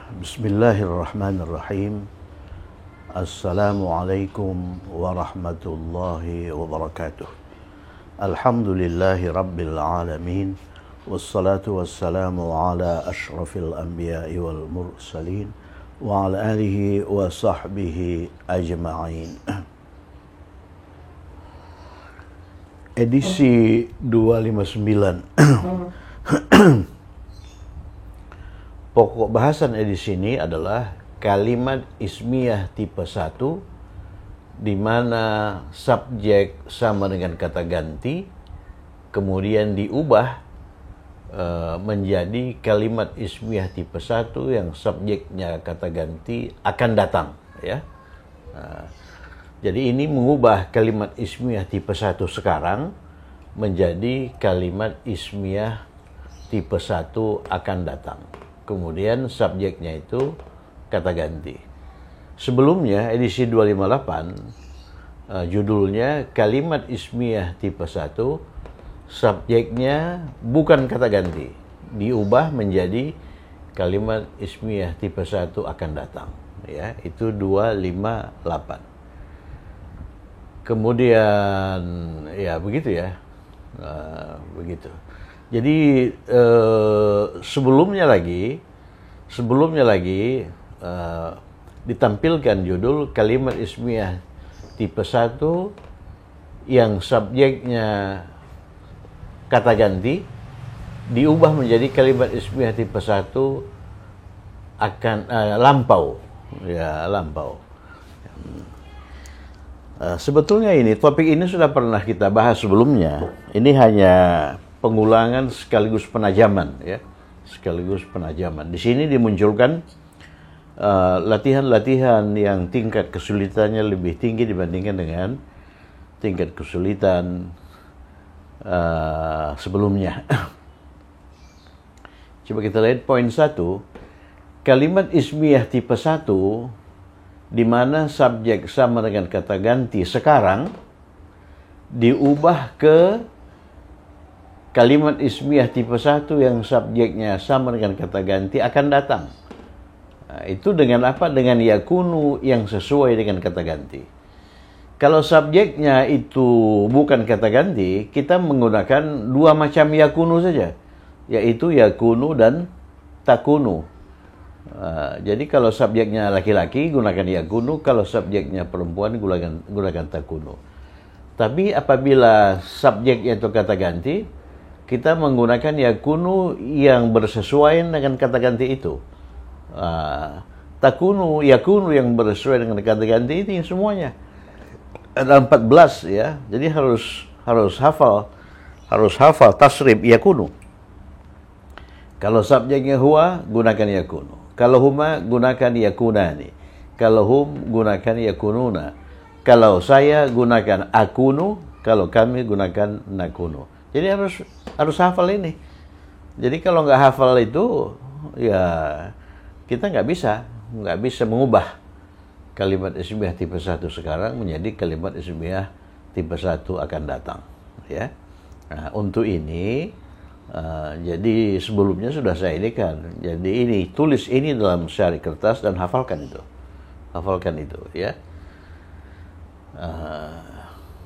Bismillahirrahmanirrahim. Assalamualaikum warahmatullahi wabarakatuh. Alhamdulillahi rabbil alamin. Wassalatu wassalamu ala ashrafil anbiya'i wal mursalin wa ala alihi wa sahbihi ajma'in. Edisi 259. Pokok bahasan edisi ini adalah kalimat ismiyah tipe 1 di mana subjek sama dengan kata ganti kemudian diubah menjadi kalimat ismiyah tipe 1 yang subjeknya kata ganti akan datang, ya. Jadi ini mengubah kalimat ismiyah tipe 1 sekarang menjadi kalimat ismiyah tipe 1 akan datang. Kemudian subjeknya itu kata ganti. Sebelumnya edisi 258 judulnya kalimat ismiyah tipe 1, subjeknya bukan kata ganti, diubah menjadi kalimat ismiyah tipe 1 akan datang, ya. Itu 258. Kemudian ya begitu ya. Begitu. Jadi sebelumnya lagi ditampilkan judul kalimat ismiyah tipe 1 yang subjeknya kata ganti diubah menjadi kalimat ismiyah tipe 1 akan lampau, ya, lampau. Sebetulnya topik ini sudah pernah kita bahas sebelumnya. Ini hanya pengulangan sekaligus penajaman, ya, sekaligus penajaman. Di sini dimunculkan latihan-latihan yang tingkat kesulitannya lebih tinggi dibandingkan dengan tingkat kesulitan sebelumnya. Coba kita lihat poin 1, kalimat ismiyah tipe 1 di mana subjek sama dengan kata ganti sekarang diubah ke kalimat ismiyah tipe 1 yang subjeknya sama dengan kata ganti akan datang. Nah, itu dengan apa? Dengan yakunu yang sesuai dengan kata ganti. Kalau subjeknya itu bukan kata ganti, kita menggunakan dua macam yakunu saja, yaitu yakunu dan takunu. Jadi kalau subjeknya laki-laki gunakan yakunu, kalau subjeknya perempuan gunakan takunu. Tapi apabila subjeknya itu kata ganti, kita menggunakan yakunu yang bersesuaian dengan kata ganti itu. Yakunu yang bersesuaian dengan kata ganti ini semuanya. Ada 14, ya. Jadi harus hafal tasrif yakunu. Kalau subjeknya huwa, gunakan yakunu. Kalau huma, gunakan yakunani. Kalau hum, gunakan yakununa. Kalau saya, gunakan akunu. Kalau kami, gunakan nakunu. Jadi harus hafal ini. Jadi kalau nggak hafal itu, ya kita nggak bisa mengubah kalimat ismiyah tipe 1 sekarang menjadi kalimat ismiyah tipe 1 akan datang, ya. Nah, untuk ini jadi sebelumnya sudah saya kan. Jadi tulis ini dalam syari kertas dan hafalkan itu, ya.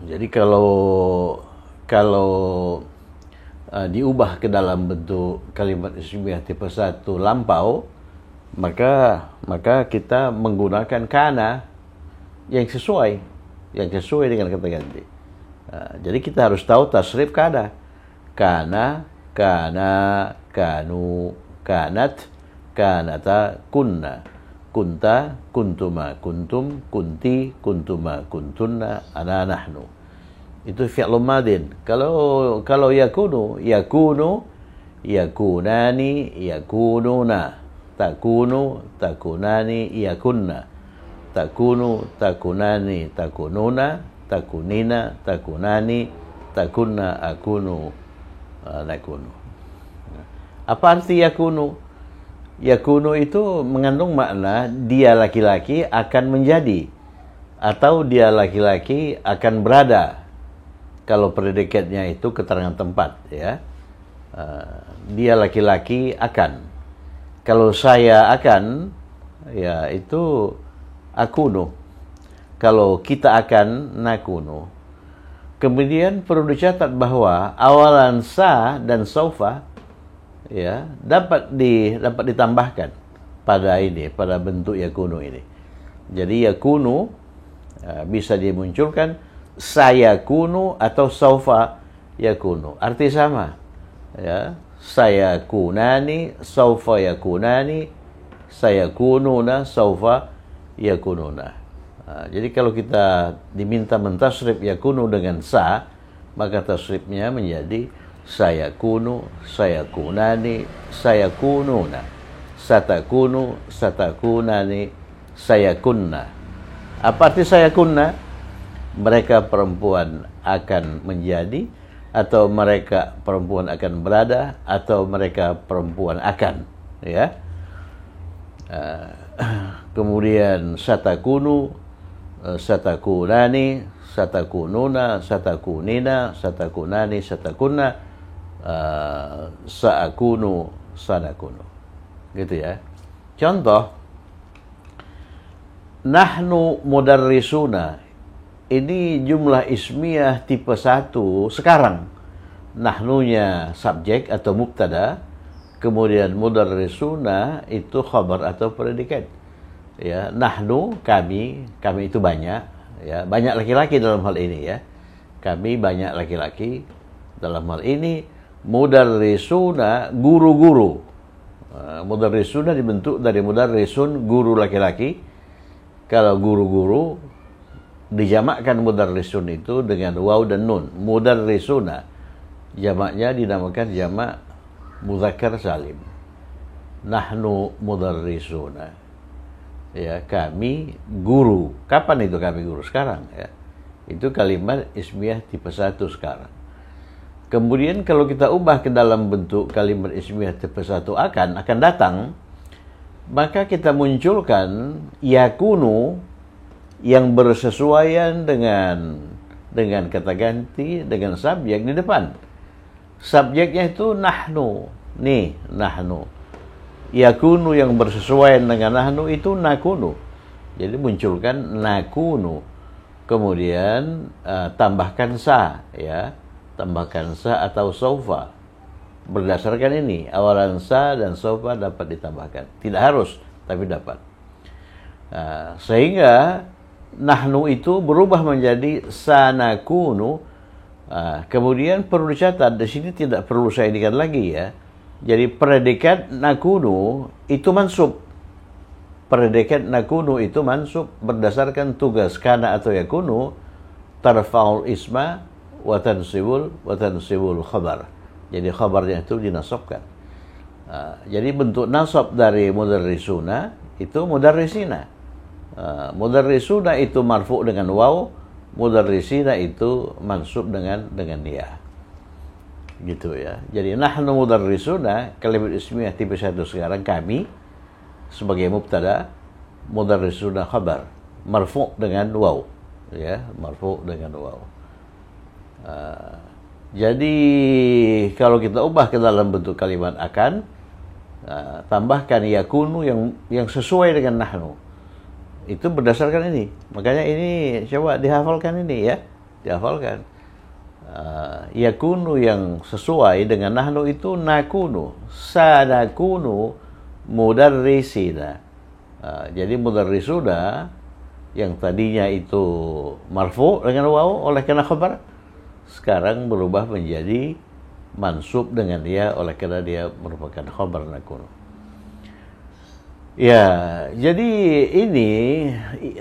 Jadi kalau diubah ke dalam bentuk kalimat ismiyah tipe 1 lampau, maka kita menggunakan kana yang sesuai dengan kata ganti. Jadi kita harus tahu tasrif kana, kanu, kanat, kanata, kunna, kunta, kuntuma, kuntum, kunti, kuntuma, kuntunna, ana, nahnu. Itu fi'lun madin. Kalau yakunu, yakunani, yakununa, takunu, takunani, yakunna, takunu, takunani, takununa, takunina, takunani, takunna, akunu, nakunu. Apa arti yakunu? Yakunu itu mengandung makna dia laki-laki akan menjadi, atau dia laki-laki akan berada. Kalau predikatnya itu keterangan tempat, ya. Dia laki-laki akan. Kalau saya akan, ya itu akunu. Kalau kita akan, nakunu. Kemudian perlu dicatat bahwa awalan sa dan saufa ya dapat ditambahkan pada bentuk yakunu ini. Jadi yakunu bisa dimunculkan saya kunu atau saufa yakunu. Arti sama. Ya, saya kunani, saufa yakunani, saya kununa, saufa yakununa. Jadi kalau kita diminta mentasrif yakunu dengan sa, maka tasrifnya menjadi saya kunu, saya kunani, saya kununa, satakunu, satakunani, saya kunna. Apa arti saya kunna? Mereka perempuan akan menjadi, atau mereka perempuan akan berada, atau mereka perempuan akan, ya. Kemudian satakunu, satakunani, satakununa, satakunina, satakunani, satakunna, saakunu, sanakunu. Gitu ya. Contoh, nahnu mudarrisuna. Ini jumlah ismiyah tipe 1 sekarang. Nahnunya subjek atau mubtada, kemudian mudarrisuna itu khabar atau predikat. Ya, nahnu kami itu banyak, ya, banyak laki-laki dalam hal ini ya. Kami banyak laki-laki dalam hal ini. Mudarrisuna guru-guru. Mudarrisuna dibentuk dari mudarrisun guru laki-laki. Kalau guru-guru dijamakkan mudarrisun itu dengan waw dan nun. Mudarrisuna jamaknya dinamakan jamak mudzakkar salim. Nahnu mudarrisuna. Ya, kami guru. Kapan itu kami guru? Sekarang ya. Itu kalimat ismiyah tipe 1 sekarang. Kemudian kalau kita ubah ke dalam bentuk kalimat ismiyah tipe 1 akan datang, maka kita munculkan yakunu yang bersesuaian dengan kata ganti, dengan subjek di depan. Subjeknya itu nahnu. Nih, nahnu. Yakunu yang bersesuaian dengan nahnu itu nakunu. Jadi munculkan nakunu. Kemudian tambahkan sa, ya. Tambahkan sa atau saufa. Berdasarkan ini, awalan sa dan saufa dapat ditambahkan. Tidak harus, tapi dapat. Sehingga nahnu itu berubah menjadi sanakunu. Kemudian perlu dicatat, di sini tidak perlu saya indikan lagi ya. Jadi predikat nakunu itu mansub. Predikat nakunu itu mansub berdasarkan tugas kana atau yakunu, tarfa'ul isma wa tansibul khabar. Jadi khabarnya itu dinasabkan. Jadi bentuk nasab dari mudarrisuna itu mudarrisina. Mudarrisuna itu marfu dengan waw, mudarrisina itu mansub dengan ya. Gitu ya. Jadi nahnu mudarrisuna, kalimat ismiyah tipe 1 sekarang kami sebagai mubtada, mudarrisuna khabar, marfu dengan waw, ya, marfu dengan waw. Jadi kalau kita ubah ke dalam bentuk kalimat akan, tambahkan yakunu yang sesuai dengan nahnu. Itu berdasarkan ini. Makanya ini coba dihafalkan ini ya, dihafalkan. Yakunu yang sesuai dengan nahnu itu nakunu, sanakunu mudarrisina. Jadi mudarrisuna yang tadinya itu marfu dengan waw oleh karena khabar, sekarang berubah menjadi mansub dengan dia oleh karena dia merupakan khabar nakunu. Ya, jadi ini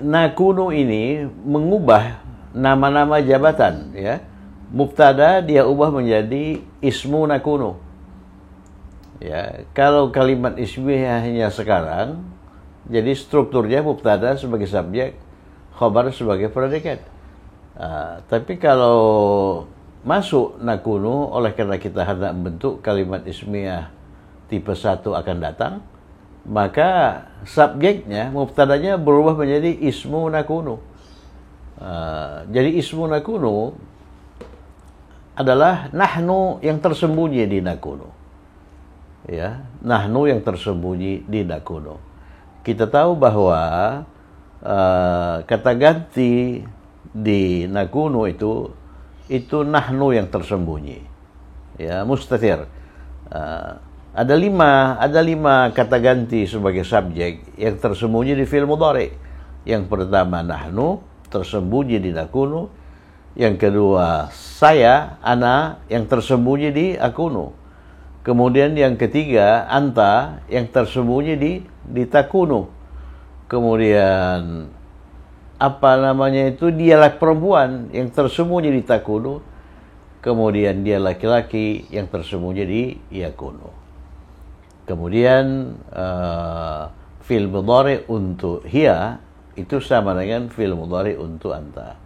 nakunu ini mengubah nama-nama jabatan ya. Mubtada dia ubah menjadi ismu nakunu. Ya, kalau kalimat ismiyahnya sekarang, jadi strukturnya mubtada sebagai subjek, khabar sebagai predikat. Tapi kalau masuk nakunu oleh karena kita hendak membentuk kalimat ismiyah tipe 1 akan datang, maka subjeknya, mubtadanya berubah menjadi ismu nakunu. Jadi ismu nakunu adalah nahnu yang tersembunyi di nakunu. ya, nahnu yang tersembunyi di nakunu. Kita tahu bahwa kata ganti di nakunu itu nahnu yang tersembunyi, ya, mustatir. Ada lima kata ganti sebagai subjek yang tersembunyi di fi'il mudhari. Yang pertama nahnu, tersembunyi di nakunu. Yang kedua saya, ana, yang tersembunyi di akunu. Kemudian yang ketiga anta, yang tersembunyi di takunu. Kemudian dialah perempuan yang tersembunyi di takunu. Kemudian dia laki-laki yang tersembunyi di yakunu. Kemudian fi'il mudhari untuk hiya itu sama dengan fi'il mudhari untuk anta.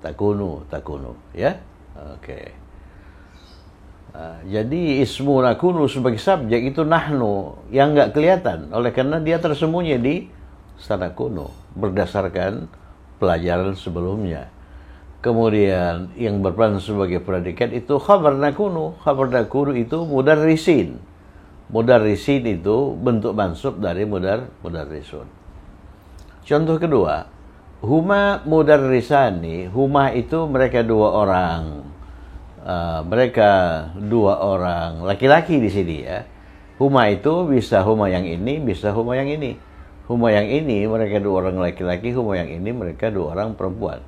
Takunu, ya. Oke. Jadi ismu nakunu sebagai subjek itu nahnu yang nggak kelihatan, oleh karena dia tersembunyi di sanakunu berdasarkan pelajaran sebelumnya. Kemudian yang berperan sebagai predikat itu khabar nakunu. Khabar nakunu itu mudarrisin. Mudarrisin itu bentuk mansub dari mudarrisun. Contoh kedua, huma mudarrisani. Huma itu mereka dua orang. Mereka dua orang laki-laki di sini, ya. Huma itu bisa huma yang ini, bisa huma yang ini. Huma yang ini mereka dua orang laki-laki, huma yang ini mereka dua orang perempuan.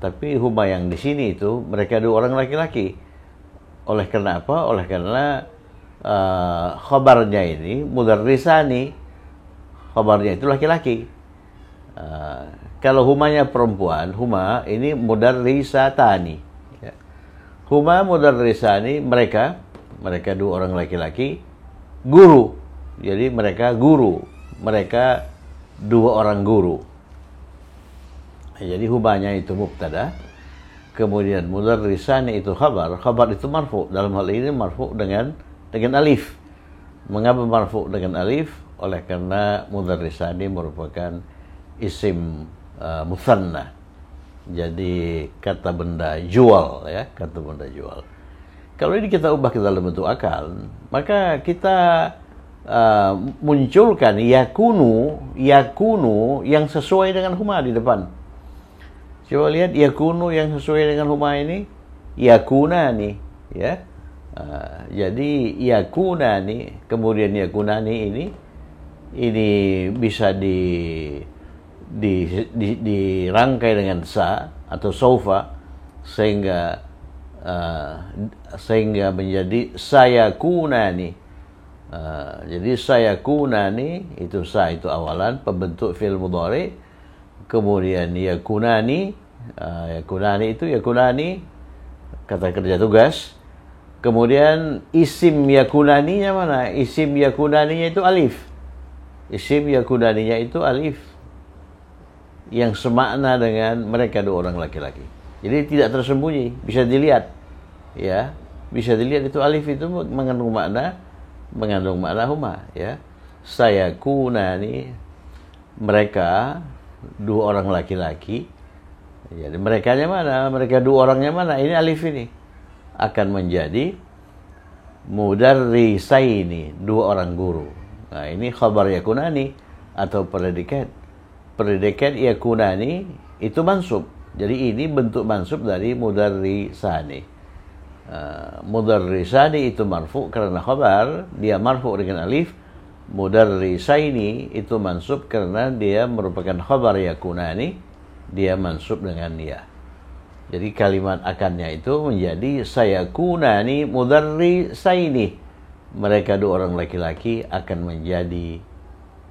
Tapi huma yang di sini itu mereka dua orang laki-laki. Oleh karena apa? Oleh karena khabarnya ini mudarrisani, khabarnya itu laki-laki. Kalau humanya perempuan, huma ini mudarrisatani. Ya. Huma mudarrisani, mereka dua orang laki-laki, guru. Jadi mereka guru, mereka dua orang guru. Jadi humanya itu mubtada, kemudian mudarrisani itu khabar. Khabar itu marfu. Dalam hal ini marfu dengan alif. Mengapa marfu dengan alif? Oleh karena mudarrisani merupakan isim mutsanna. Jadi kata benda jual, ya, kata benda jual. Kalau ini kita ubah ke dalam bentuk akal, maka kita munculkan yakunu yang sesuai dengan huma di depan. Coba lihat yakunu yang sesuai dengan huma ini, yakunani, ya. Jadi yakunani, kemudian yakunani ini bisa dirangkai dengan sa atau saufa sehingga menjadi sayakunani. Jadi sayakunani itu sa itu awalan pembentuk fi'il mudhari, kemudian yakunani itu yakunani kata kerja tugas. Kemudian isim yakunaninya mana? Isim yakunaninya itu alif. Isim yakunaninya itu alif yang semakna dengan mereka dua orang laki-laki. Jadi tidak tersembunyi, bisa dilihat. Ya, bisa dilihat itu alif itu mengandung makna huma, ya. Sayakunani, mereka dua orang laki-laki. Jadi merekanya mana? Mereka dua orangnya mana? Ini alif ini akan menjadi mudarrisaini, dua orang guru. Nah, ini khabar yakunani atau predikat. Predikat yakunani itu mansub. Jadi ini bentuk mansub dari mudarrisani. Mudarrisani itu marfu karena khabar, dia marfu dengan alif. Mudarrisaini itu mansub karena dia merupakan khabar yakunani, dia mansub dengan ya. Jadi kalimat akannya itu menjadi sayakunani mudarrisaini. Mereka dua orang laki-laki akan menjadi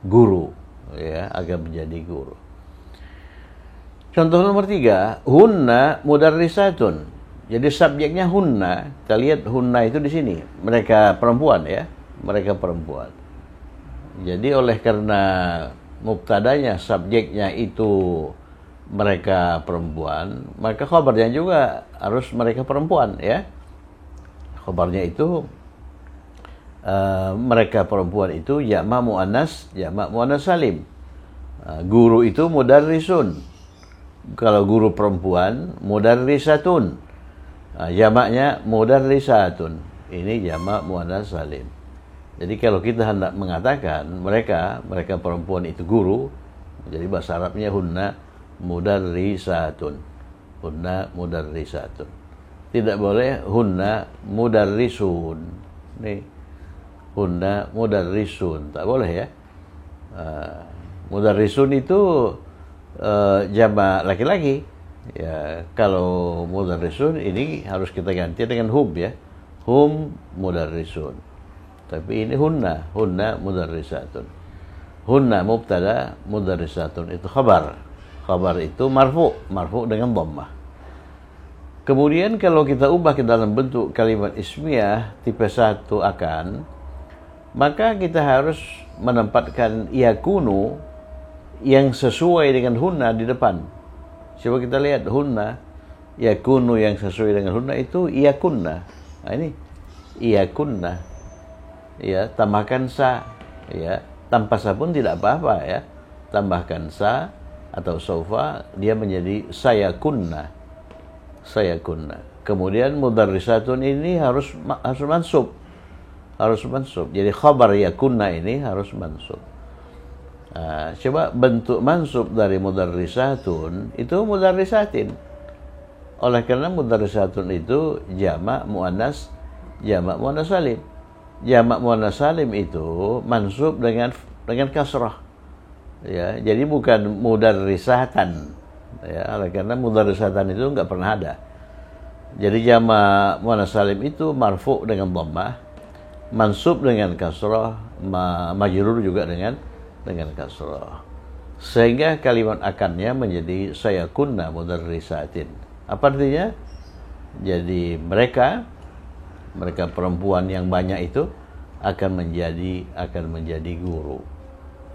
guru, ya, akan menjadi guru. Contoh nomor 3, hunna mudarrisatun. Jadi subjeknya hunna. Kita lihat hunna itu di sini. Mereka perempuan, ya, mereka perempuan. Jadi oleh karena mubtadanya, subjeknya itu mereka perempuan, maka khabarnya juga harus mereka perempuan, ya. Khabarnya itu mereka perempuan itu jamak muannas salim. Guru itu mudarrisun. Kalau guru perempuan mudarrisatun. Jamaknya mudarrisatun. Ini jamak muannas salim. Jadi kalau kita hendak mengatakan mereka perempuan itu guru, jadi bahasa Arabnya hunna mudarrisatun. Hunna mudarrisatun. Tidak boleh hunna mudarrisun. Nih, hunna mudarrisun, tak boleh ya. Mudarrisun itu jamak laki-laki. Ya, kalau mudarrisun ini harus kita ganti dengan hum ya. Hum mudarrisun. Tapi ini hunna mudarrisatun. Hunna mubtada, mudarrisatun itu khabar. Khabar itu marfu dengan dhammah. Kemudian kalau kita ubah ke dalam bentuk kalimat ismiyah tipe 1 akan, maka kita harus menempatkan yakunu yang sesuai dengan hunna di depan. Coba kita lihat hunna, yakunu yang sesuai dengan hunna itu yakunna. Nah ini yakunna. Ya, tambahkan sa, ya, tanpa sa pun tidak apa-apa ya. Tambahkan sa atau saufa, dia menjadi sayakunna. Sayakunna. Kemudian mudarrisatun ini harus mansub. Harus mansub. Jadi khabar yakunna ini harus mansub. Coba bentuk mansub dari mudarrisatun itu mudarrisatin. Oleh karena mudarrisatun itu jamak muannas salim. Jamak muannas salim itu mansub dengan kasrah. Ya, jadi bukan mudarrisatan. Ya, oleh karena mudarrisatan itu enggak pernah ada. Jadi jamak muannas salim itu marfu dengan dhammah, mansub dengan kasrah, majrur juga dengan kasrah. Sehingga kalimat akannya menjadi sayakunna mudarrisatin. Apa artinya? Jadi mereka perempuan yang banyak itu akan menjadi guru.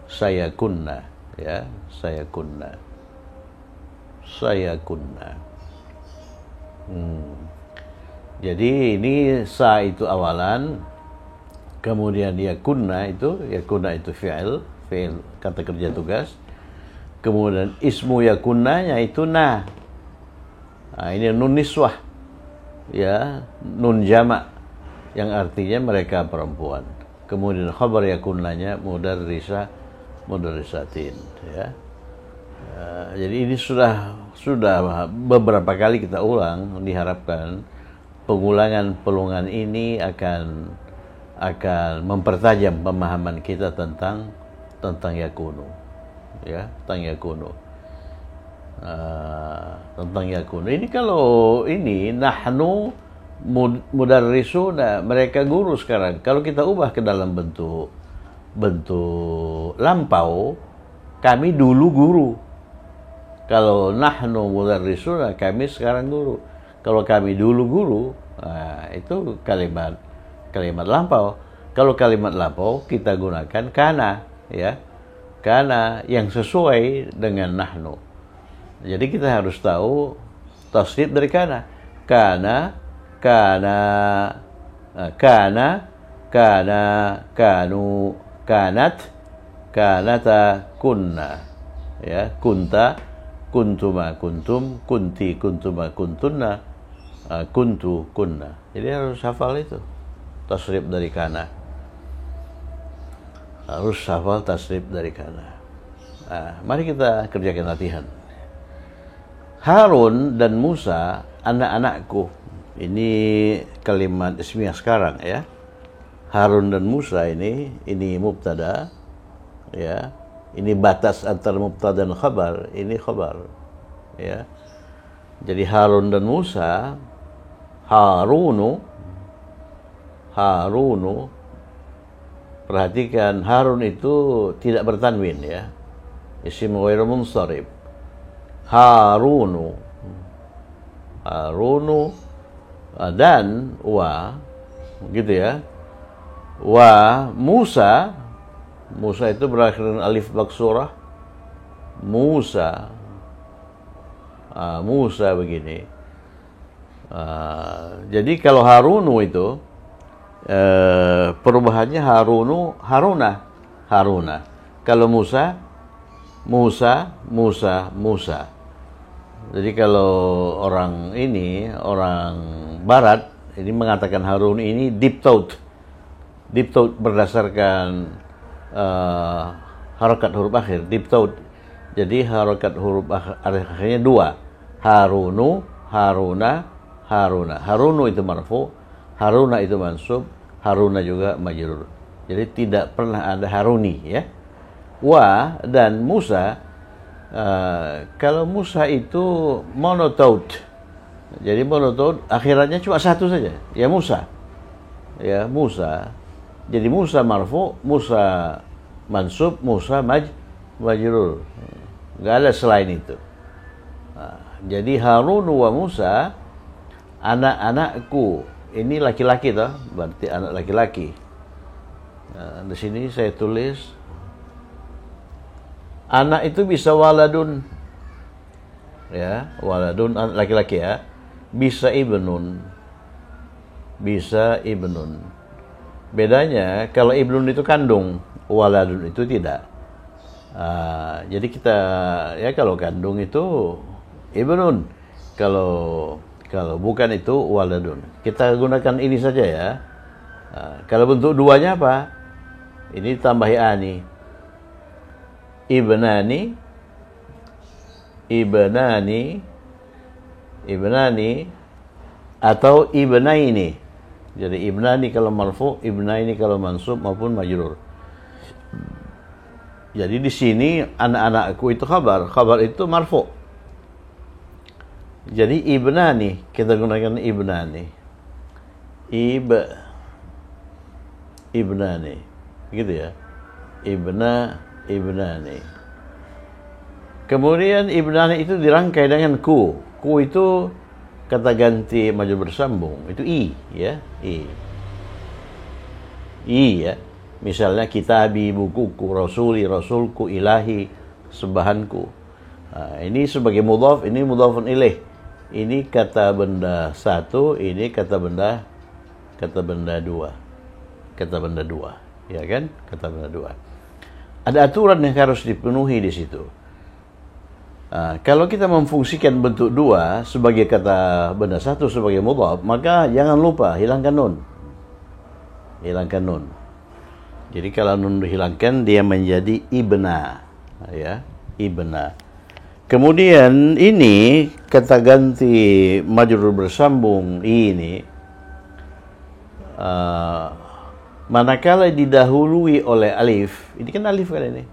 Sayakunna, ya, sayakunna. Jadi ini sa itu awalan, kemudian yakunna itu fi'il kata kerja tugas. Kemudian ismu yakunnanya itu na. Nah, ini nun niswah. Ya, nun jamak yang artinya mereka perempuan. Kemudian khabar yakunnanya mudarrisatin, ya. Jadi ini sudah beberapa kali kita ulang. Diharapkan pengulangan ini akan mempertajam pemahaman kita tentang yakunu, ya, tentang yakunu. Tentang yakunu. Ini kalau ini nahnu mudarrisuna, mereka guru sekarang. Kalau kita ubah ke dalam bentuk lampau, kami dulu guru. Kalau nahnu mudarrisuna, kami sekarang guru. Kalau kami dulu guru, itu kalimat lampau. Kalau kalimat lampau kita gunakan kana, ya. Kana yang sesuai dengan nahnu. Jadi kita harus tahu tasrif dari kana. Kana, kanu, kanat, kanata, kunna. Ya, kunta, kuntuma, kuntum, kunti, kuntuma, kuntunna, kuntu, kunna. Jadi harus hafal itu tasrif dari kana. Harus hafal tasrif dari kana. Mari kita kerjakan latihan. Harun dan Musa anak-anakku. Ini kalimat ismiyah sekarang, ya. Harun dan Musa ini mubtada, ya. Ini batas antara mubtada dan khabar, ini khabar, ya. Jadi Harun dan Musa, Harunu. Perhatikan Harun itu tidak bertanwin, ya. Isim ghairu munsharif. Harunu dan wa, gitu ya. Wa Musa itu berakhir dengan alif maksurah. Musa begini. Jadi kalau Harunu itu perubahannya Haruna. Kalau Musa. Jadi kalau orang Barat ini mengatakan Harun ini deep thought. diptaut berdasarkan harokat huruf akhir, diptaut. Jadi harokat huruf akhirnya dua. Harunu, haruna, haruna. Harunu itu marfu, haruna itu mansub, haruna juga majrur. Jadi tidak pernah ada haruni, ya. Wa dan Musa, kalau Musa itu monotaut. Jadi monotaut akhirannya cuma satu saja, ya Musa. Ya, Musa. Jadi Musa marfu, Musa mansub, Musa majrur. Enggak ada selain itu. Jadi Harun wa Musa, anak-anakku. Ini laki-laki toh, berarti anak laki-laki. Di sini saya tulis anak itu bisa waladun. Ya, waladun anak laki-laki ya. Bisa ibnun. Bisa ibnun. Bedanya kalau ibnun itu kandung, waladun itu tidak. Jadi kita ya kalau kandung itu ibnun, kalau bukan itu waladun. Kita gunakan ini saja ya. Kalau bentuk duanya apa? Ini tambahi ani. Ibnani, ibnani, ibnani atau ibnaini. Jadi ibnani kalau marfu, ibnaini kalau mansub maupun majrur. Jadi di sini anak-anakku itu khabar itu marfu. Jadi ibnani, kita gunakan ibnani. Ibnani. Gitu ya. Ibnani. Kemudian ibnani itu dirangkai dengan ku. Ku itu kata ganti majrur bersambung. Itu i, ya. I ya. Misalnya kitabi, bukuku, rasuli, rasulku, ilahi, sembahanku. Ini sebagai mudhaf, ini mudhafun ilaih. Ini kata benda satu, ini kata benda dua. Kata benda dua, ya kan? Kata benda dua. Ada aturan yang harus dipenuhi di situ. Kalau kita memfungsikan bentuk dua sebagai kata benda satu sebagai mudhaf, maka jangan lupa hilangkan nun. Hilangkan nun. Jadi kalau nun dihilangkan dia menjadi ibna, ya, ibna. Kemudian ini kata ganti majrur bersambung ini manakala didahului oleh alif, ini kan alif kan ini,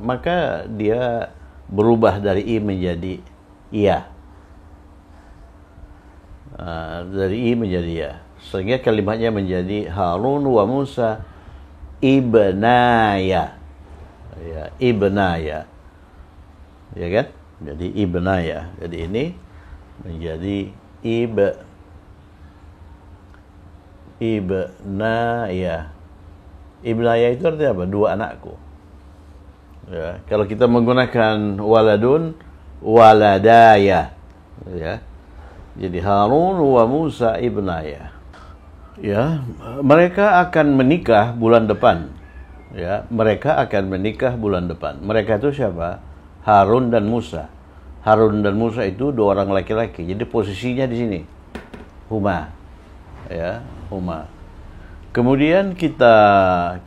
maka dia berubah dari i menjadi iya. Dari i menjadi ya, sehingga kalimatnya menjadi Harun wa Musa ibnaya, ya, ibnaya, ya kan? Jadi ibnaya. Jadi ini menjadi ibnaya. Ibnaya itu artinya apa? Dua anakku. Ya, kalau kita menggunakan waladun, waladaya, ya. Jadi Harun wa Musa ibnaya. Ya, mereka akan menikah bulan depan. Ya, mereka akan menikah bulan depan. Mereka itu siapa? Harun dan Musa. Harun dan Musa itu dua orang laki-laki. Jadi posisinya di sini. Huma. Ya, huma. Kemudian kita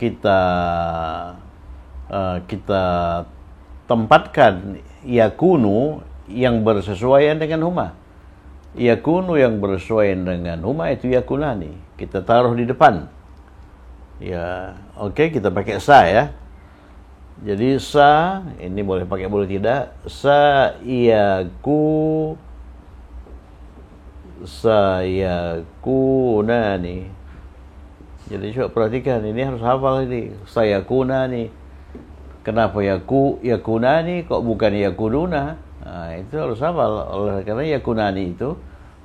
tempatkan yakunu yang bersesuaian dengan huma. Yakunu yang bersesuaian dengan huma itu yakunani. Kita taruh di depan. Ya, oke, kita pakai sa ya. Jadi sa ini boleh pakai boleh tidak. Sayakunani. Jadi coba perhatikan, ini harus hafal ini. Sayakunani. Kenapa yakunani kok bukan yakununa? Nah, itu harus hafal. Karena yakunani itu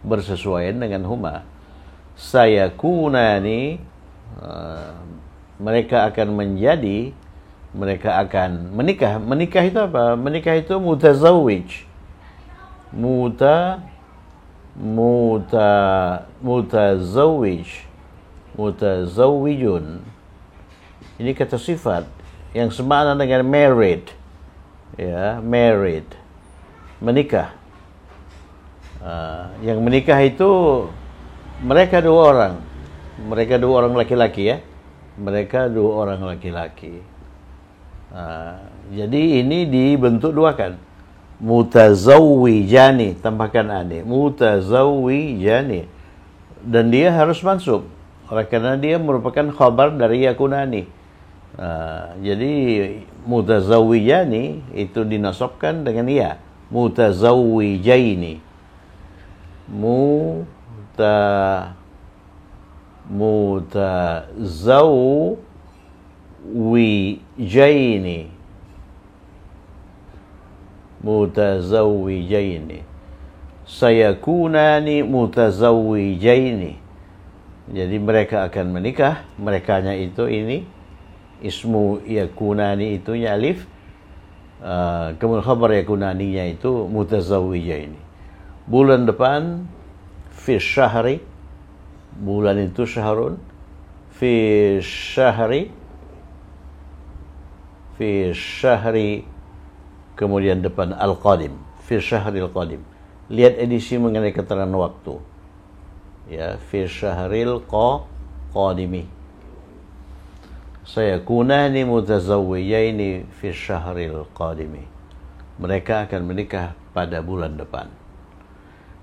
bersesuaian dengan huma. Sayakunani, mereka akan menjadi, mereka akan menikah. Menikah itu apa? Menikah itu mutazawwij. Mutazawwijun. Ini kata sifat yang semakna dengan married. Ya, married. Menikah. Yang menikah itu mereka dua orang laki-laki ya. Mereka dua orang laki-laki. Jadi ini dibentuk dua kan. Mutazawwijani, tambahkan ani. Mutazawwijani. Dan dia harus mansub. Oleh karena dia merupakan khabar dari yakunani. Jadi mutazawwijani itu dinasabkan dengan ya. Mutazawwijaini. Mutazawwijaini. Sayakunani mutazawwijaini. Jadi mereka akan menikah. Merekanya itu ini ismu yakunani itu alif. Kemudian khabar yakunaninya itu mutazawwijaini. Bulan depan fi syahri, bulan itu syahrun, fi syahri, kemudian depan al-qadim, fi syahril qadim. Lihat edisi mengenai keterangan waktu. Ya, fi syahril qadimi. Sayakunani mutazawwijaini fi syahril qadimi. Mereka akan menikah pada bulan depan.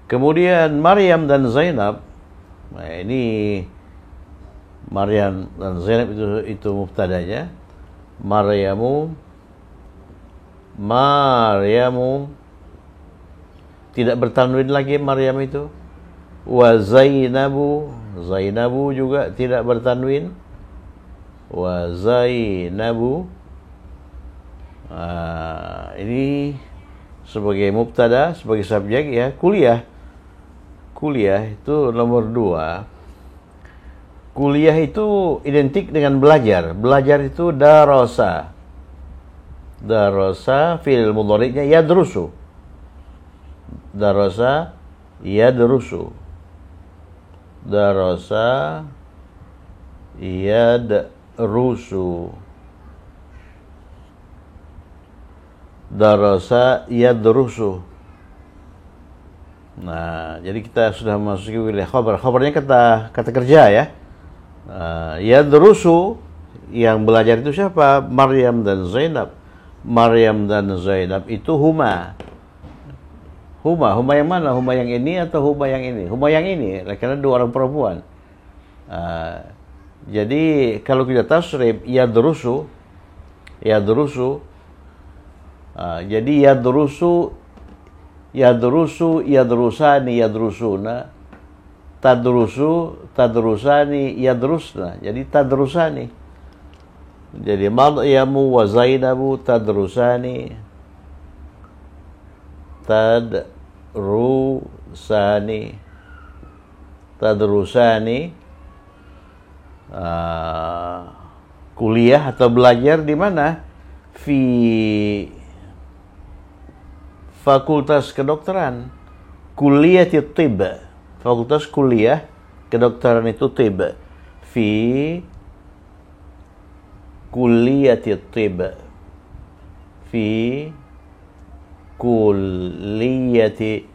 Kemudian Maryam dan Zainab. Nah, ini Maryam dan Zainab itu mubtadanya. Maryamu tidak bertanwin lagi Maryam itu. Wa Zainabu juga tidak bertanwin. Wa Zainabu. Ini sebagai mubtada, sebagai subjek ya, kuliah. Kuliah itu nomor 2. Kuliah itu identik dengan belajar. Belajar itu darasa. Darasa fi'il mudhari'nya yadrusu. Darasa yadrusu. Darasa yadrusu. Darasa yadrusu. Nah, jadi kita sudah memasuki wilayah khabar. Khabarnya kata kerja ya. Yadrusu, yang belajar itu siapa? Maryam dan Zainab. Maryam dan Zainab itu huma yang mana? Huma yang ini atau huma yang ini? Huma yang ini, karena dua orang perempuan. Jadi kalau kita tasrif yadrusu, jadi yadrusani, yadrusuna, tadrusani, yadrusna. Jadi tadrusani. Jadi Maryamu wa Zainabu tadrusani, kuliah atau belajar di mana? Fi Fakultas Kedokteran. Kuliah tib. Fakultas kuliah kedokteran itu tib. Fi kuliah tib. Fi kuliah tib.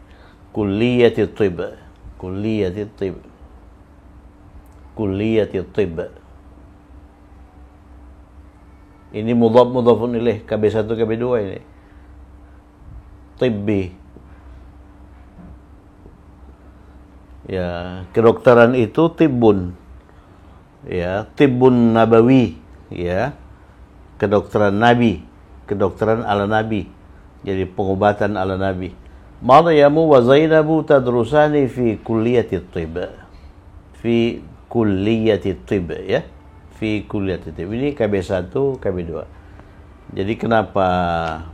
Kuliah tib. Ini mudhafun ilaih, KB1 KB2 ini. Tibbi. Ya, kedokteran itu tibbun. Ya, tibbun nabawi, ya. Kedokteran nabi, kedokteran ala nabi. Jadi pengobatan ala nabi. Maryamu wa Zainabu tadrusani fi kulliyati tibb. Fi kulliyati tibb, ya. Fi kulliyati tibb. Ini KB1, KB2. Jadi kenapa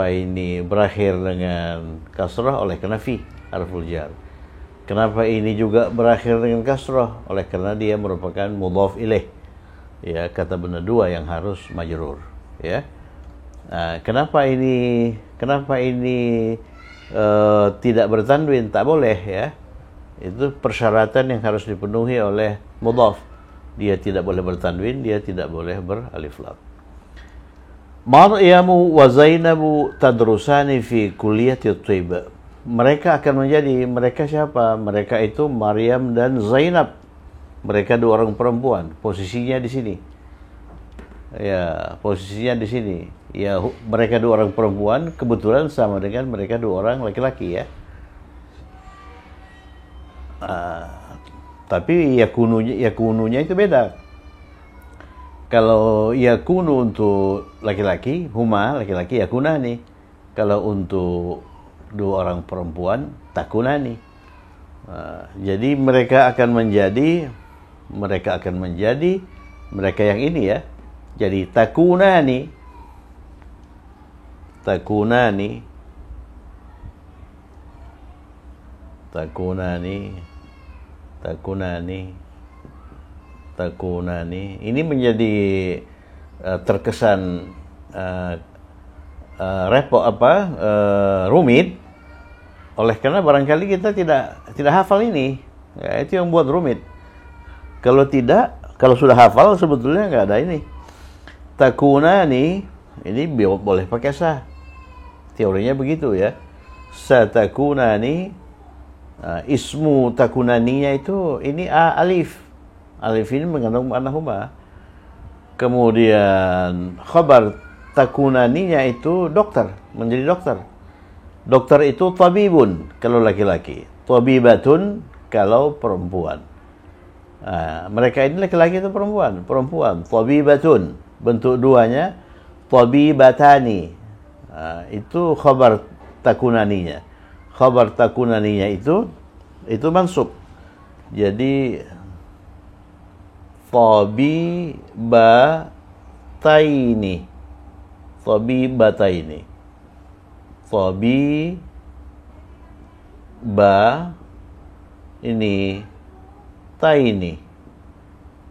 ini berakhir dengan kasrah? Oleh karena fi, harful jar. Kenapa ini juga berakhir dengan kasrah? Oleh karena dia merupakan mudhaf ilaih. Ya, kata benda dua yang harus majrur, ya. Nah, kenapa ini tidak bertanwin? Tak boleh, ya. Itu persyaratan yang harus dipenuhi oleh mudhaf. Dia tidak boleh bertanwin, dia tidak boleh beralif lam. Maryamu wa Zainabu tadrusani fi kulliyati Thaib. Mereka akan menjadi, mereka siapa? Mereka itu Maryam dan Zainab. Mereka dua orang perempuan, posisinya di sini. Ya, posisinya di sini. Ya, mereka dua orang perempuan kebetulan sama dengan mereka dua orang laki-laki ya. Tapi yakununya itu beda. Kalau yakunu untuk laki-laki, huma laki-laki yakunani. Kalau untuk dua orang perempuan takunani. Jadi mereka akan menjadi mereka yang ini ya. Jadi takunani takunani ini menjadi terkesan rumit oleh karena barangkali kita tidak hafal ini ya, itu yang buat rumit. Kalau sudah hafal sebetulnya nggak ada ini. Takunani ini boleh pakai sa, teorinya begitu ya. Satakunani, ismu takunaninya itu ini alif ini mengandung makna huma. Kemudian khabar takunaninya itu dokter, menjadi dokter. Dokter itu tabibun kalau laki-laki, tabibatun kalau perempuan. Mereka ini laki-laki atau perempuan, tabibatun, bentuk duanya tabibatani. Itu khabar takunaninya. Khabar takunaninya itu mansub. Jadi tabibataini. Ini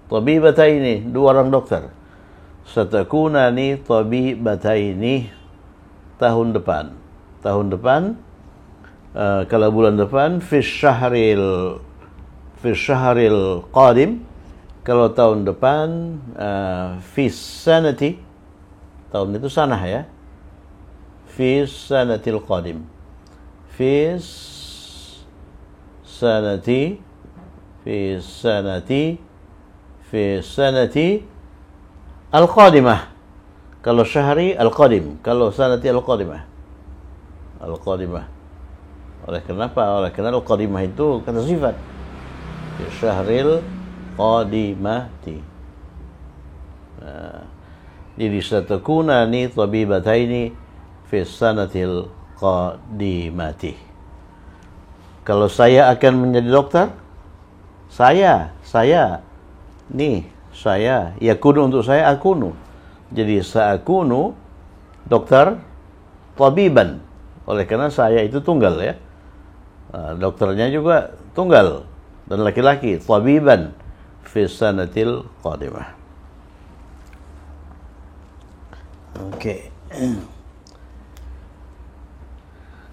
tabibataini, dua orang dokter. Satakunani tabibataini tahun depan. Kalau bulan depan fi syahril qadim. Kalau tahun depan fi sanati, tahun itu sanah ya. Fi sanatil qadim. Fi sanati al-qadimah. Kalau syahri al-qadim, kalau sanati al-qadimah. Oleh kenapa? Oleh karena al-qadimah itu kata sifat. Fi syahril qadimati. Jadi satakunani tabibataini fi sanatil qadimati. Kalau saya akan menjadi dokter, saya yakunu untuk saya akunu. Jadi saakunu dokter tabiban. Oleh karena saya itu tunggal ya. Dokternya juga tunggal dan laki-laki, tabiban fi sanatil qadimah. Oke.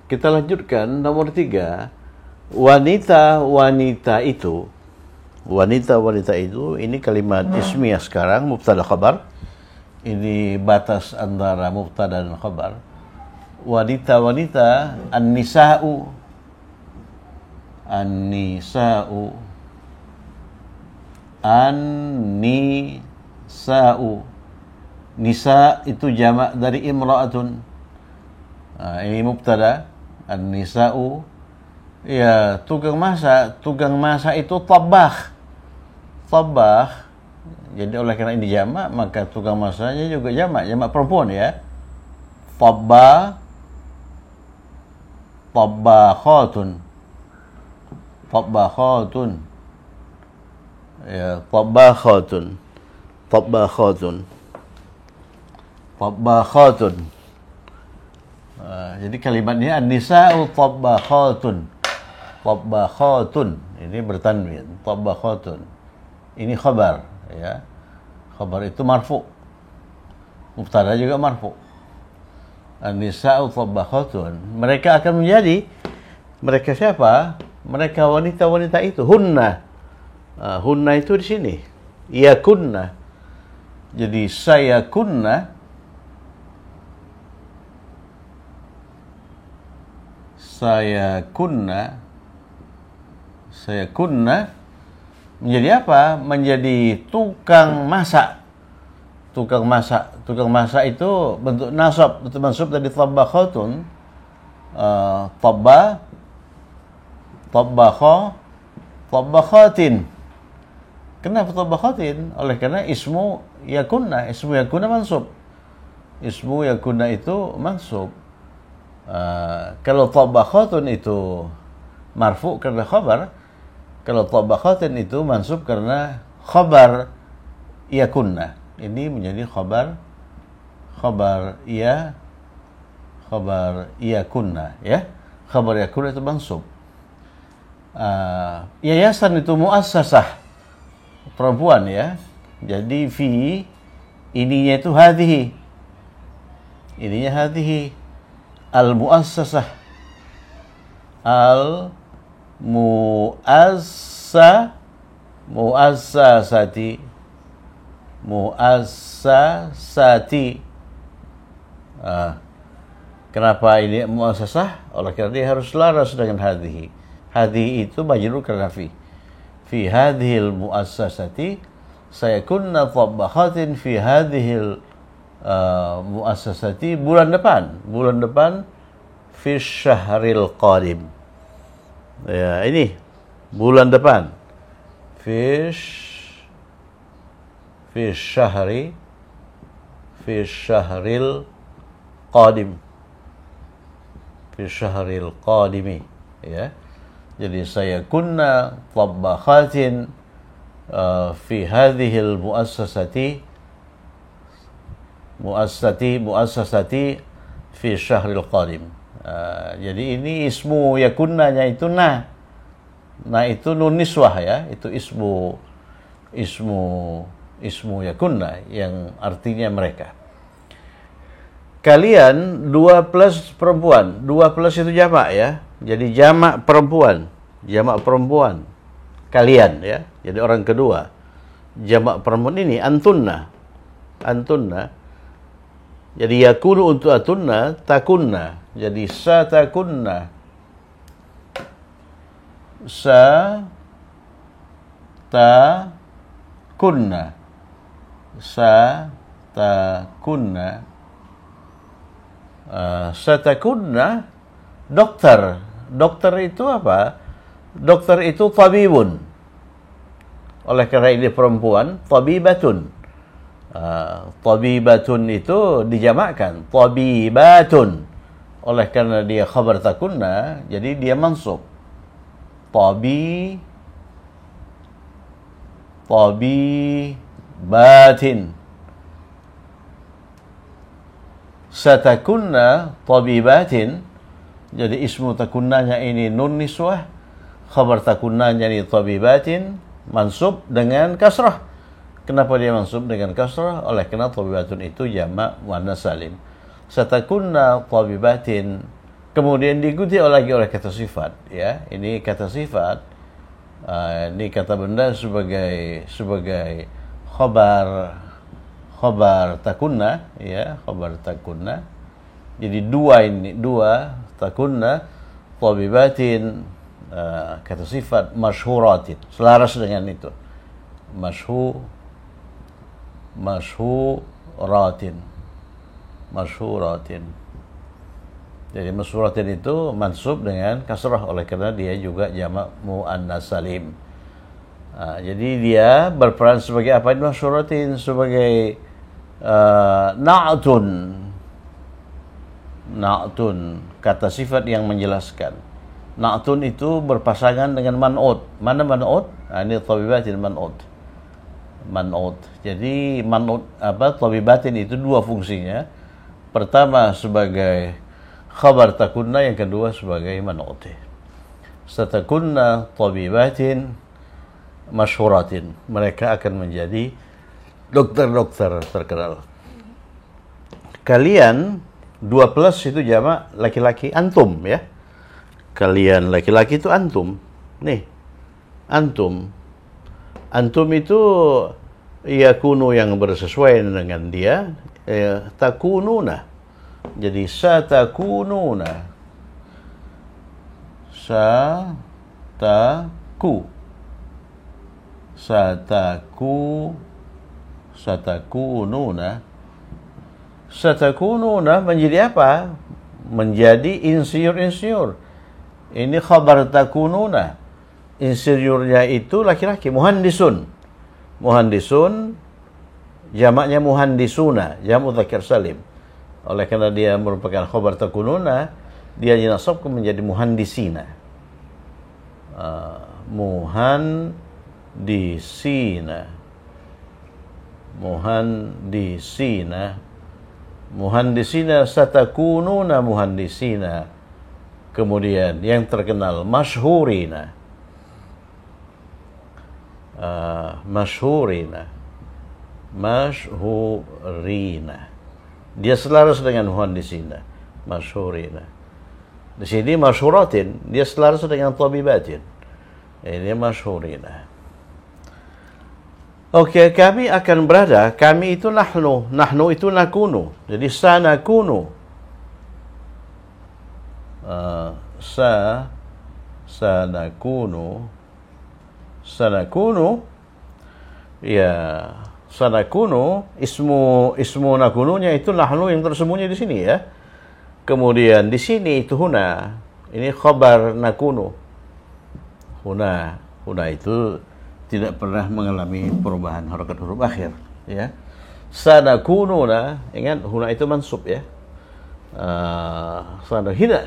Kita lanjutkan nomor 3. Wanita itu ini kalimat ismiyah sekarang, mubtada khabar. Ini batas antara mubtada dan khabar. Wanita an-nisa'u. Nisa itu jamak dari imra'atun. Ini mubtada. An-nisa'u, ya tukang masak itu tabakh. Jadi oleh karena ini jamak, maka tukang masaknya juga jamak perempuan ya. Tabbakhatun. Ya, tabbakhatun. Jadi kalimatnya an-nisa'u tabbakhatun. Ini bertanwin, tabbakhatun. Ini khabar ya. Khabar itu marfu. Mubtada juga marfu. An-nisa'u tabbakhatun. Mereka akan menjadi, mereka siapa? Mereka wanita-wanita itu. Hunna itu di sini. Yakunna. Jadi sayakunna. Menjadi apa? Menjadi tukang masak. Tukang masak. Tukang masak itu bentuk nasab, bentuk mansub dari tabbakhatun. Tabbakhatin. Kenapa tabbakhatin? Oleh karena ismu yakunna mansub. Ismu yakunna itu mansub. Kalau tabbakhatun itu marfu karena khabar, kalau tabakhatin itu mansub karena khabar yakunna. Ini menjadi khabar yakunna, ya. Khabar yakunna itu mansub. Yayasan itu muassasah, perempuan, ya. Jadi fi ininya itu hadhihi. Ininya hadhihi. Al muassasah. Al muassasati. Kenapa ini muassasah? Oleh karena dia harus selaras dengan hadhihi. Hadhihi itu majrur karena fi hadhil muassasati sayakunna tabbakhatin fi hadhil muassasati bulan depan fi syahril qadim. Ya, ini bulan depan fi syahril qadim, fi syahril qadimi, ya. Jadi saya kunna tabbakhatin fi hadhil muassasati fi syahril qadim. Jadi ini ismu yakunnanya itu nah itu nun niswah, ya. Itu ismu yakunna yang artinya mereka. Kalian 2 plus perempuan. 2 plus itu jamak, ya. Jadi jamak perempuan. Kalian, ya. Jadi orang kedua. Jamak perempuan ini antunna. Jadi yakunu untuk atunna, takunna. Jadi satakunna. Satakunna dokter. Dokter itu apa? Dokter itu tabibun. Oleh karena ini perempuan, tabibatun. Tabibatun itu dijamakkan, tabibatun. Oleh karena dia khabar takunna, jadi dia mansub. Tabibatin. Satakunna tabibatin. Jadi ismu takunnanya ini nun niswah, khabar takunnanya ini tabibatin, mansub dengan kasrah. Kenapa dia mansub dengan kasrah? Oleh karena tabibatun itu jamak muannas salim. Satakunna tabibatin. Kemudian diikuti lagi oleh kata sifat, ya. Ini kata sifat. Ini kata benda sebagai khabar takunna, ya, khabar takunna. Jadi dua takunna tabibatin, kata sifat masyhuratin, selaras dengan itu. Masyhuratin. Jadi masyhuratin itu mansub dengan kasrah oleh karena dia juga jamak muannas salim. Jadi dia berperan sebagai apa? Masyhuratin sebagai na'tun, kata sifat yang menjelaskan. Na'tun itu berpasangan dengan man'ut. Mana man'ut? Ini tabibatin man'ut. Jadi man'ut tabibatin itu 2 fungsinya. Pertama sebagai khabar takunna, yang kedua sebagai man'ut. Satakunna tabibatin masyhuratin. Mereka akan menjadi dokter-dokter terkenal. Kalian 2 plus itu jamak laki-laki, antum, ya. Kalian laki-laki itu antum. Nih, antum. Antum itu yakunu yang bersesuaian dengan dia, takununa. Jadi satakununa. Satakununa menjadi apa? Menjadi insinyur-insinyur. Ini khabar takununa. Insinyurnya itu laki-laki, muhandisun. Muhandisun jamaknya muhandisuna, jamak dzakir salim. Oleh karena dia merupakan khabar takununa, dia dinasabkan menjadi muhandisina. Muhandisina satakununa muhandisina. Kemudian yang terkenal masyhurina. Masyhurina. Dia selaras dengan muhandisina, masyhurina. Di sini masyhuratin, dia selaras dengan tabibatin. Ini masyhurina. Oke, kami akan berada, kami itu nahnu itu nakunu. Jadi sanakunu. Sanakunu ya sanakunu ismu nakununya itu nahnu yang tersembunyi di sini ya. Kemudian di sini itu huna, ini khabar nakunu. Huna itu tidak pernah mengalami perubahan harakat huruf akhir ya. Sanakununa, ingat huna itu mansub ya.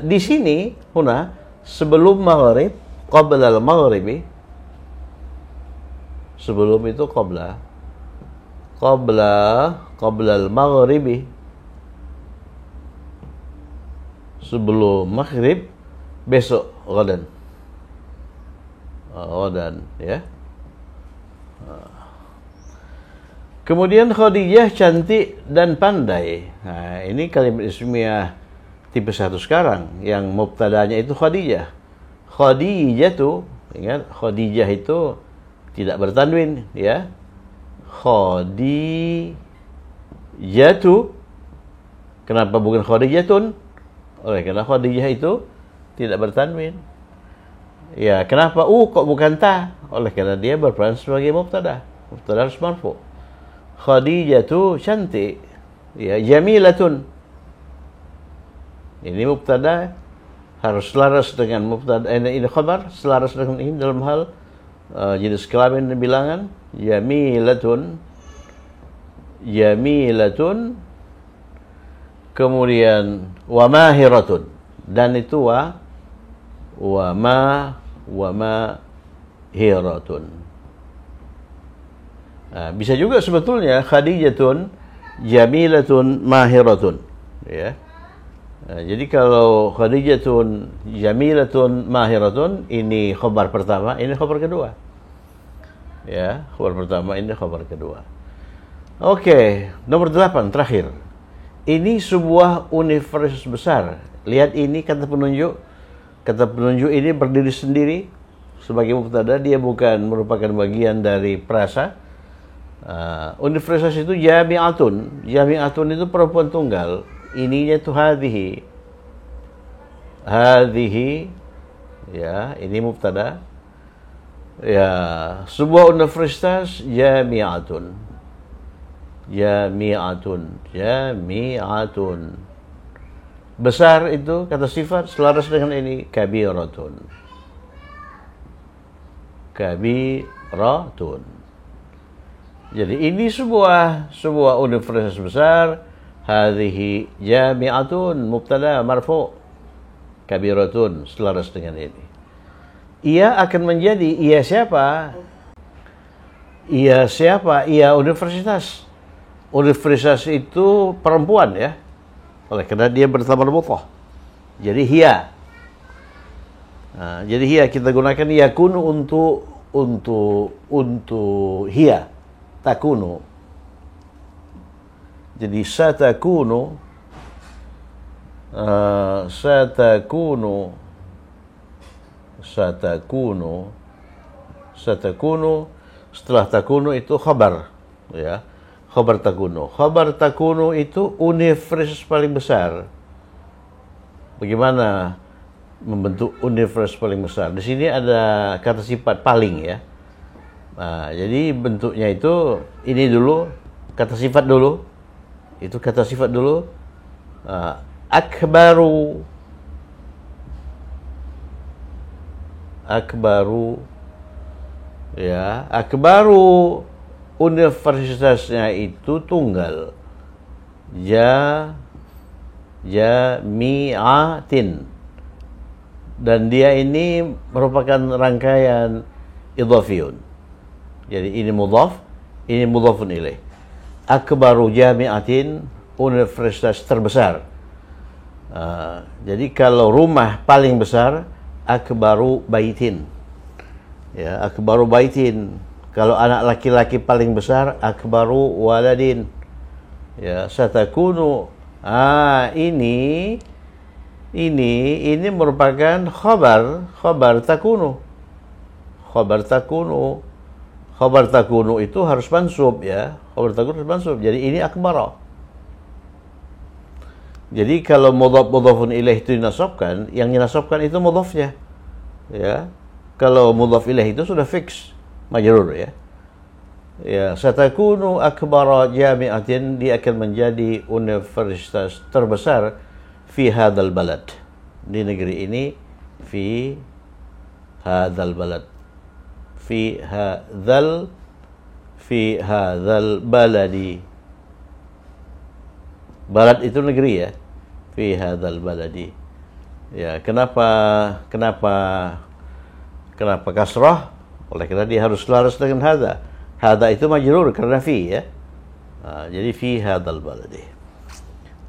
Di sini huna sebelum maghrib, qabla al-maghribi. Sebelum itu qabla al-maghribi. Sebelum maghrib, besok ghadan ya. Kemudian Khadijah cantik dan pandai. Nah, ini kalimat ismiyah tipe 1 sekarang yang mubtadanya itu Khadijah. Khadijah tuh, ingat Khadijah itu tidak bertanwin ya. Khadijah tuh, kenapa bukan Khadijatun? Karena Khadijah itu tidak bertanwin. Ya, kenapa kok bukan ta? Karena dia berperan sebagai mubtada harus marfu. Khadijah tuh cantik, ya, jamilatun. Ini mubtada harus selaras dengan mubtada, ini khabar selaras dengan ini dalam hal jenis kelamin dan bilangan. Jamilatun. Kemudian wa mahiratun, dan itu wa mahiratun. Nah, bisa juga sebetulnya Khadijatun jamilatun mahiratun ya. Nah, jadi kalau Khadijatun jamilatun mahiratun, ini khabar pertama, ini khabar kedua ya. Khabar pertama, ini khabar kedua. Oke, nomor 8 terakhir. Ini sebuah universitas besar. Lihat ini kata penunjuk. Kata penunjuk ini berdiri sendiri sebagai mubtada, dia bukan merupakan bagian dari prasa. Universitas itu jami'atun. Jami'atun itu perempuan tunggal. Ininya itu hadhihi ya, ini mubtada ya. Sebuah universitas jami'atun. Besar itu kata sifat selaras dengan ini kabiratun. Jadi ini sebuah universitas besar. Hadhihi jami'atun mubtada marfu, kabiratun selaras dengan ini. Ia akan menjadi, ia siapa? Ia universitas. Universitas itu perempuan ya. Karena dia bertamar mutah. Jadi hiya. Nah, jadi hiya kita gunakan yakunu untuk hiya. Takunu. Jadi satakunu setelah takunu itu khabar ya. Khabar takunu itu universitas paling besar. Bagaimana membentuk universitas paling besar? Di sini ada kata sifat paling ya. Jadi bentuknya itu ini dulu, kata sifat dulu. Itu kata sifat dulu. Akbaru. Ya, akbaru universitasnya itu tunggal. Jami'atin. Dan dia ini merupakan rangkaian idhafiyun. Jadi ini mudhaf, ini mudhafun ilaih. Akbaru jami'atin, universitas terbesar. Jadi kalau rumah paling besar, akbaru baitin. Ya, akbaru baitin. Kalau anak laki-laki paling besar, akbaru waladin. Ya, satakunu. Ini merupakan khabar takunu. Khabar takunu itu harus mansub, ya. Khabar takunu harus mansub. Jadi ini akbara. Jadi kalau mudhafun ilaih itu dinasabkan, yang dinasabkan itu mudhafnya. Ya. Kalau mudhaf ilaih itu sudah fix, majrur, ya. Ya, satakunu akbara jami'atin, dia akan menjadi universitas terbesar fi hadzal balad. Di negeri ini, fi hadzal balad. Fi hadzal baladi. Balad itu negeri, ya. Fi hadzal baladi. Ya, kenapa kasrah? Oleh karena dia harus selaras dengan hadza. Hadza itu majrur karena fi, ya. Jadi fi hadzal baladi.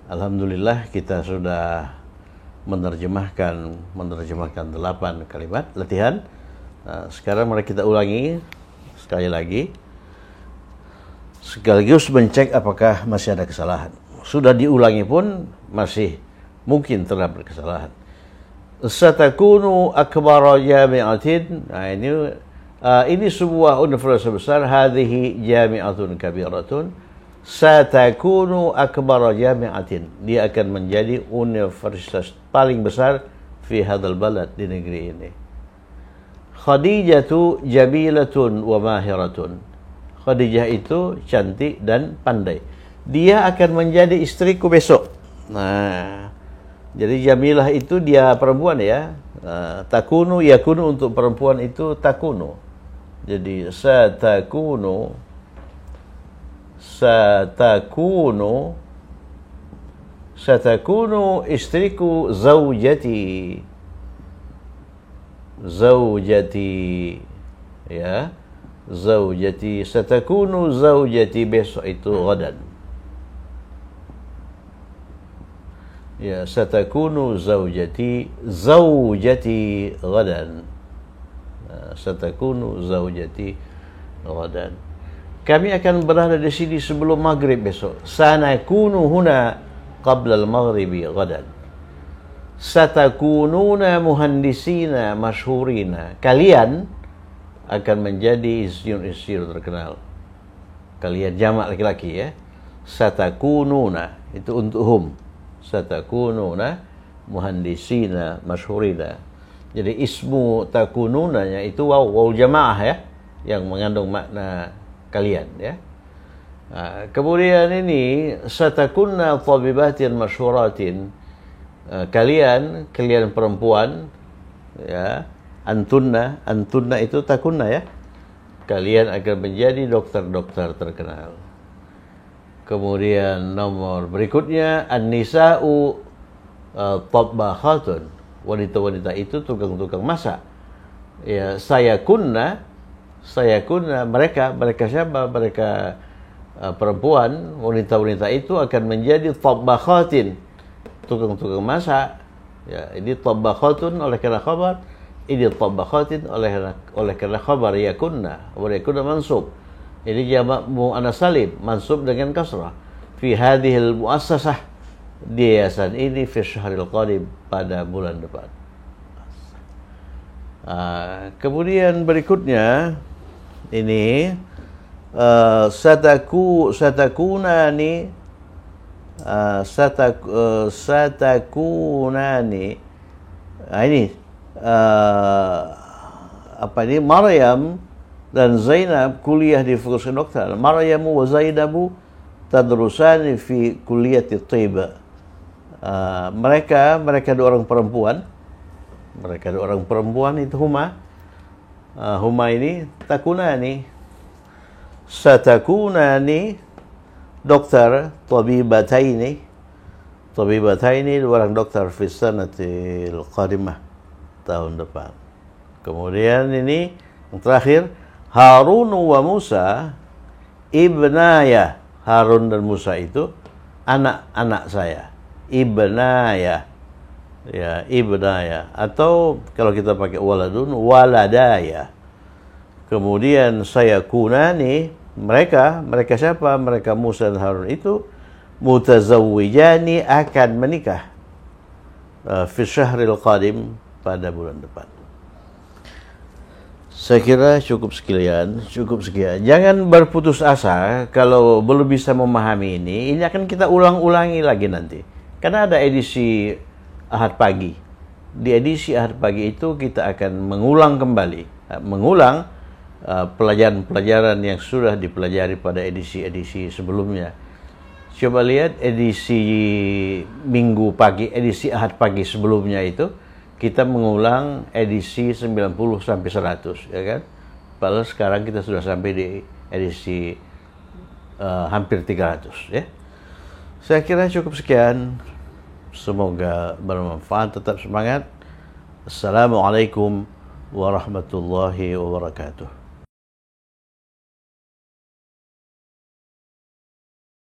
Alhamdulillah kita sudah menerjemahkan 8 kalimat latihan. Sekarang mari kita ulangi sekali lagi, sekaligus mencek apakah masih ada kesalahan. Sudah diulangi pun masih mungkin terdapat kesalahan. Satakunu akbara jami'atin. Ini sebuah universitas besar. Hadhihi jami'atun kabiratun. Satakunu akbara jami'atin. Dia akan menjadi universitas paling besar fi hadzal balad, di negeri ini. Khadijatu jabilatun wa mahiratun. Khadijah itu cantik dan pandai. Dia akan menjadi istriku besok. Jadi jamilah itu dia perempuan, ya. Takunu, yakunu untuk perempuan itu takunu. Jadi satakunu istriku zaujati, ya. Zaujati, satakunu zaujati, besok itu ghadan. Ya, satakunu zaujati ghadan. Satakunu zaujati ghadan. Kami akan berada di sini sebelum maghrib besok. Sanakunu huna qabla al-maghribi ghadan. Satakununa muhandisina masyhurina. Kalian akan menjadi insinyur terkenal. Kalian jamak laki-laki, ya. Satakununa itu untuk hum. Satakununa muhandisina masyhurina. Jadi ismu takununanya itu waw jamaah, ya, yang mengandung makna kalian, ya. Kemudian ini satakunna tabibatin masyhuratin. Kalian perempuan, ya. Antunna itu takunna, ya. Kalian akan menjadi dokter-dokter terkenal. Kemudian nomor berikutnya an-nisa'u tabbakhatun. Wanita-wanita itu tukang-tukang masak. Ya, sayakunna mereka siapa? Mereka perempuan, wanita-wanita itu akan menjadi tabbakhatin, tukang-tukang masak. Ya, ini tabbakhatun oleh karena khabar, ini tabbakhatin oleh karena khabar yakunna mansub. Ini jamak muannas salim mansub dengan kasrah. Fi hadhil muassasah, di yayasan ini, fi syahril qadim, pada bulan depan. Kemudian berikutnya ini satakunani ini apa ini? Maryam dan Zainab kuliah di fakultas kedokteran. Maryamu wa Zainabu tadrusani fi kulliyati Thaib. Mereka dua orang perempuan. Mereka dua orang perempuan itu huma ini satakunani dokter tabibataini dua orang dokter fi sanatil qadimah, tahun depan. Kemudian ini yang terakhir, Harun wa Musa ibnaya. Harun dan Musa itu anak-anak saya. Ibnaya. Ya, ibnaya. Atau kalau kita pakai waladun, waladaya. Kemudian saya kunani, mereka siapa? Mereka Musa dan Harun itu mutazawwijani, akan menikah fi syahril qadim, pada bulan depan. Saya kira cukup sekian. Jangan berputus asa kalau belum bisa memahami ini. Ini akan kita ulang-ulangi lagi nanti. Karena ada edisi Ahad pagi. Di edisi Ahad pagi itu kita akan mengulang kembali, pelajaran-pelajaran yang sudah dipelajari pada edisi-edisi sebelumnya. Coba lihat edisi Minggu pagi, edisi Ahad pagi sebelumnya itu, kita mengulang edisi 90 sampai 100, ya kan? Padahal sekarang kita sudah sampai di edisi hampir 300, ya. Saya kira cukup sekian. Semoga bermanfaat, tetap semangat. Assalamualaikum warahmatullahi wabarakatuh.